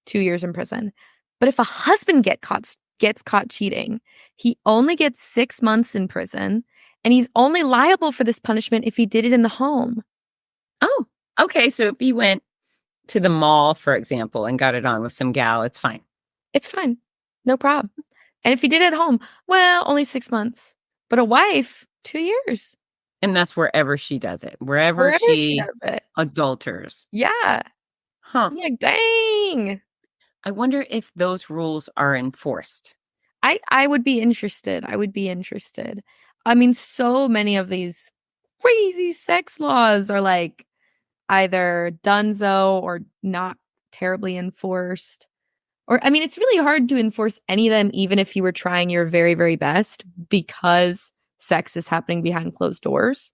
2 years in prison. But if a husband gets caught cheating, he only gets 6 months in prison, and he's only liable for this punishment if he did it in the home. Oh, okay. So if he went to the mall, for example, and got it on with some gal, it's fine. It's fine. No problem. And if he did it at home, well, only 6 months. But a wife, 2 years. And that's wherever she does it. Wherever she does it. Adulters. Yeah. Huh. I'm like, dang. I wonder if those rules are enforced. I would be interested. I mean, so many of these crazy sex laws are like either donezo or not terribly enforced, Or, I mean, it's really hard to enforce any of them, even if you were trying your very, very best, because sex is happening behind closed doors.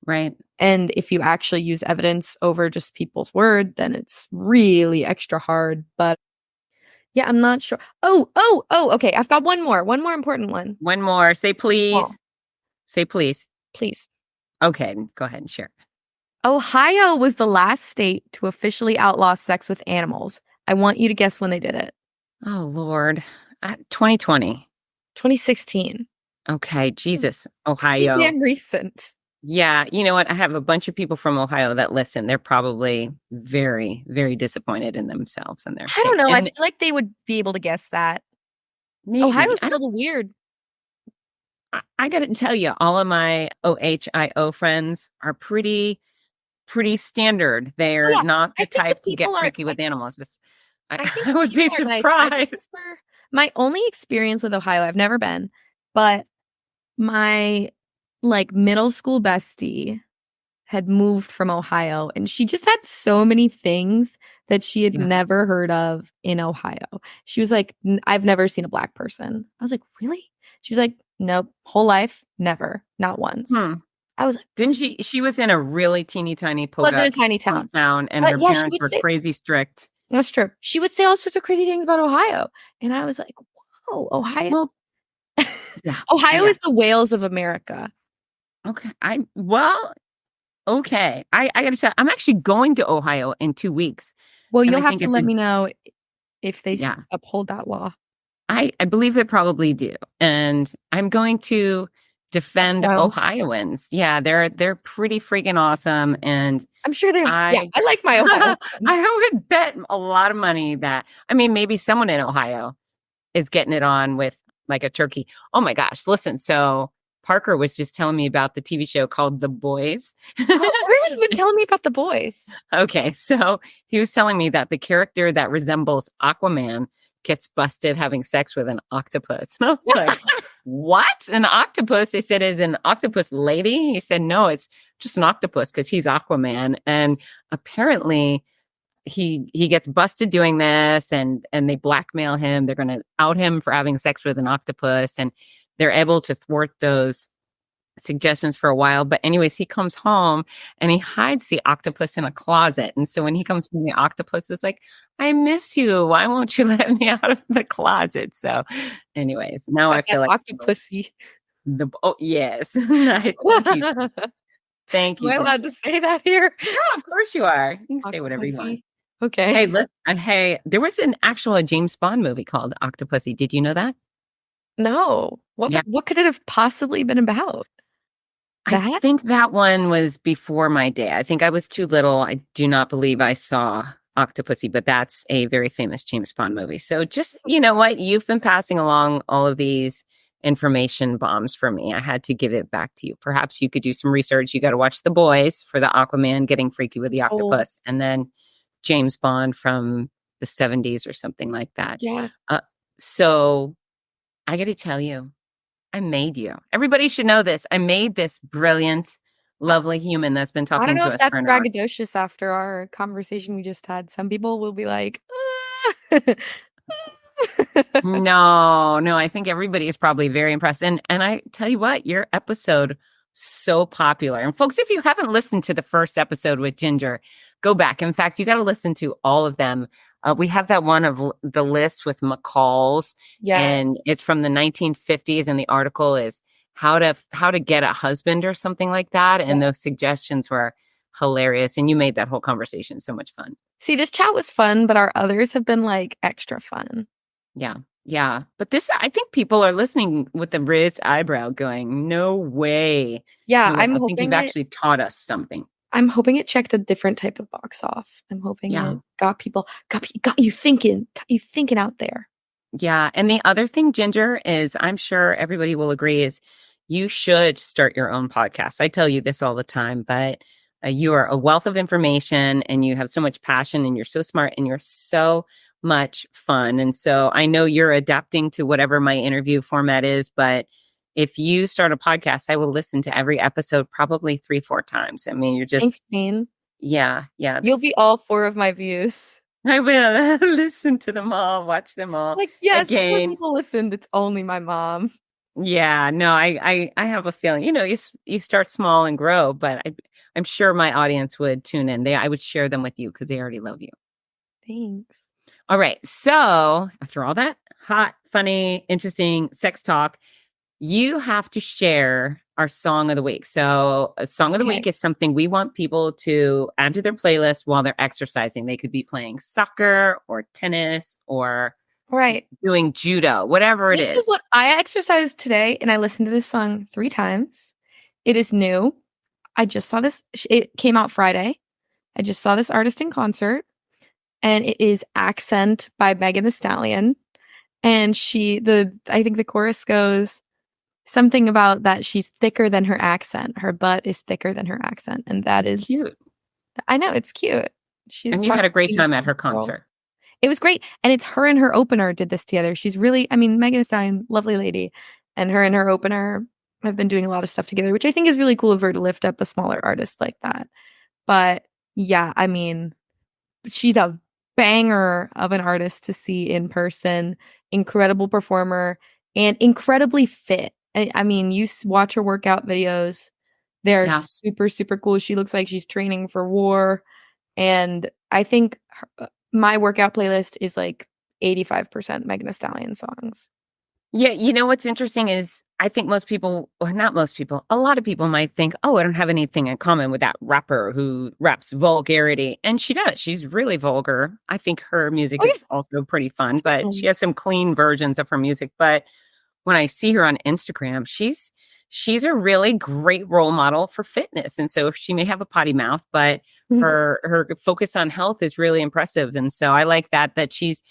Right. And if you actually use evidence over just people's word, then it's really extra hard. But yeah, I'm not sure. Oh, okay. I've got one more important one. One more. Say please. Small. Say please. Please. Okay, go ahead and share. Ohio was the last state to officially outlaw sex with animals. I want you to guess when they did it. Oh, Lord. 2020. 2016. Okay, Jesus. Pretty Ohio. damn recent. Yeah, you know what? I have a bunch of people from Ohio that listen. They're probably very, very disappointed in themselves and their I don't state. know. I And feel like they would be able to guess that. maybe Ohio's I a don't. little weird. I got to tell you, all of my OHIO friends are pretty standard. Oh, They're yeah. not I the think the type to get people are freaky with animals. I think I the would be people are nice. I surprised. remember my only experience with Ohio, I've never been, but my like middle school bestie had moved from Ohio and she just had so many things that she had Yeah. never heard of in Ohio. She was like, I've never seen a black person. I was like, really? She was like, nope, whole life, never, not once. I was like, Didn't she was in a really teeny tiny wasn't a podunk tiny town. town, and But her yeah, she parents would were say, crazy strict. that's true. She would say all sorts of crazy things about Ohio. And I was like, whoa, Ohio. Well, yeah, Ohio yeah. is the Wales of America. Okay. Okay. I gotta say, I'm actually going to Ohio in 2 weeks. Well, And you'll I have think to it's let me know if they yeah, uphold that law. I believe they probably do. And I'm going to That's defend wild. Ohioans. Yeah, they're pretty freaking awesome. And I'm sure they're, yeah, I I like my Ohio. I would bet a lot of money that, I mean, maybe someone in Ohio is getting it on with like a turkey. Oh my gosh. Listen, so Parker was just telling me about the TV show called The Boys. Oh, everyone's been telling me about the boys. Okay, so he was telling me that the character that resembles Aquaman gets busted having sex with an octopus. And I was like, what? An octopus? They said, is an octopus lady? He said, no, it's just an octopus because he's Aquaman. And apparently he gets busted doing this and they blackmail him. They're going to out him for having sex with an octopus. And they're able to thwart those suggestions for a while. But anyways, he comes home and he hides the octopus in a closet. And so when he comes home, the octopus is like, I miss you. Why won't you let me out of the closet? So anyways, now I feel like octopusy. oh yes. Nice. Thank you. Thank Am you. I allowed to say that here? Yeah, of course you are. You can say whatever you want. Octopusy. Okay. Hey, listen, hey, there was an actual James Bond movie called Octopussy. Did you know that? No. Yeah. What could it have possibly been about? I That? think that one was before my day. I think I was too little. I do not believe I saw Octopussy, but that's a very famous James Bond movie. So just, you know what? You've been passing along all of these information bombs for me. I had to give it back to you. Perhaps you could do some research. You got to watch The Boys for the Aquaman getting freaky with the octopus, and then James Bond from the 70s or something like that. Yeah. So I got to tell you, I made you. Everybody should know this. I made this brilliant, lovely human that's been I talking don't know to if us that's for an hour. braggadocious after our conversation we just had. Some people will be like, "Ah." No, I think everybody is probably very impressed. And I tell you what, your episode so popular. And folks, if you haven't listened to the first episode with Ginger, go back. In fact, you got to listen to all of them. We have that one of the list with McCall's, and it's from the 1950s, and the article is how to get a husband or something like that. And those suggestions were hilarious, and you made that whole conversation so much fun. See, this chat was fun, but our others have been like extra fun. Yeah. But this, I think people are listening with the raised eyebrow going, no way. Yeah, No way. I'm I think you've hoping actually taught us something. I'm hoping it checked a different type of box off. I'm hoping it got you thinking out there. Yeah. And the other thing, Ginger, is I'm sure everybody will agree is you should start your own podcast. I tell you this all the time, but you are a wealth of information and you have so much passion and you're so smart and you're so much fun. And so I know you're adapting to whatever my interview format is, but if you start a podcast, I will listen to every episode probably 3-4 times. I mean, you're just, Thanks, Jane. yeah. You'll be all 4 of my views. I will listen to them all, watch them all Like, yes, when again. people listened, it's only my mom. Yeah, no, I have a feeling, you start small and grow, but I'm sure my audience would tune in. I would share them with you because they already love you. Thanks. All right. So after all that hot, funny, interesting sex talk, you have to share our song of the week. So a song of the week is something we want people to add to their playlist while they're exercising. They could be playing soccer or tennis or Right. doing judo, whatever it is. This is what I exercised today, and I listened to this song 3 times. It is new. I just saw this. It came out Friday. I just saw this artist in concert, and it is Accent by Megan Thee Stallion. And I think the chorus goes something about that she's thicker than her accent. Her butt is thicker than her accent. And that is cute. I know, it's cute. And you had a great time at her concert. It was great. And it's her and her opener did this together. She's really, Megan Thee Stallion, lovely lady. And her opener have been doing a lot of stuff together, which I think is really cool of her to lift up a smaller artist like that. But yeah, she's a banger of an artist to see in person, incredible performer, and incredibly fit. You watch her workout videos. They're super, super cool. She looks like she's training for war. And I think my workout playlist is like 85% Megan Thee Stallion songs. Yeah, what's interesting is I think most people, well, not most people, a lot of people might think, oh, I don't have anything in common with that rapper who raps vulgarity. And she does. She's really vulgar. I think her music is also pretty fun, but she has some clean versions of her music. But when I see her on Instagram, she's a really great role model for fitness. And so she may have a potty mouth, but her focus on health is really impressive. And so I like that she's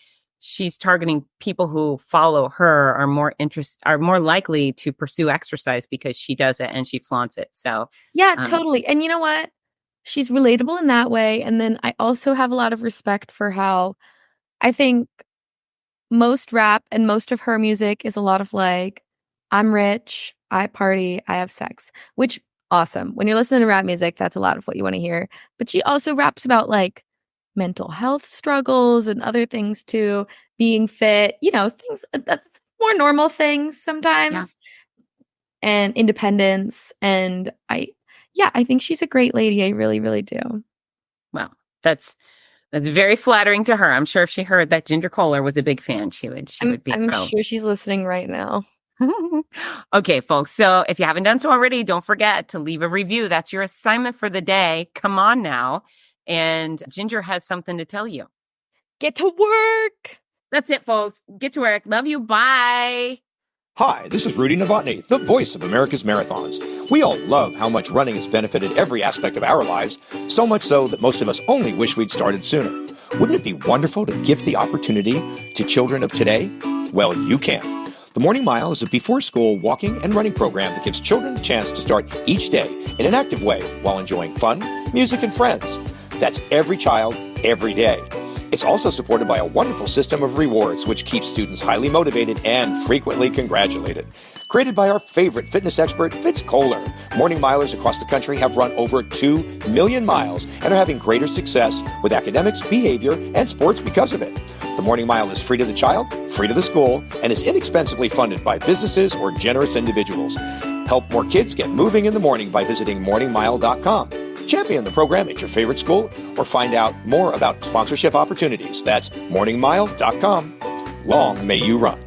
targeting people who follow her are more likely to pursue exercise because she does it and she flaunts it. So yeah, totally. And you know what? She's relatable in that way. And then I also have a lot of respect for how I think most rap and most of her music is a lot of like, I'm rich, I party, I have sex, which awesome. When you're listening to rap music, that's a lot of what you want to hear. But she also raps about like mental health struggles and other things too, being fit, things, more normal things sometimes, and independence. And I think she's a great lady. I really, really do. Well, that's very flattering to her. I'm sure if she heard that Ginger Kohler was a big fan, she would be thrilled. I'm sure she's listening right now. Okay, folks. So if you haven't done so already, don't forget to leave a review. That's your assignment for the day. Come on now. And Ginger has something to tell you. Get to work. That's it, folks. Get to work. Love you. Bye. Hi, this is Rudy Novotny, the voice of America's Marathons. We all love how much running has benefited every aspect of our lives, so much so that most of us only wish we'd started sooner. Wouldn't it be wonderful to gift the opportunity to children of today? Well, you can. The Morning Mile is a before-school walking and running program that gives children a chance to start each day in an active way while enjoying fun, music, and friends. That's every child, every day. It's also supported by a wonderful system of rewards, which keeps students highly motivated and frequently congratulated. Created by our favorite fitness expert, Fitz Kohler, Morning Milers across the country have run over 2 million miles and are having greater success with academics, behavior, and sports because of it. The Morning Mile is free to the child, free to the school, and is inexpensively funded by businesses or generous individuals. Help more kids get moving in the morning by visiting morningmile.com. Champion the program at your favorite school or find out more about sponsorship opportunities. That's morningmile.com. Long may you run.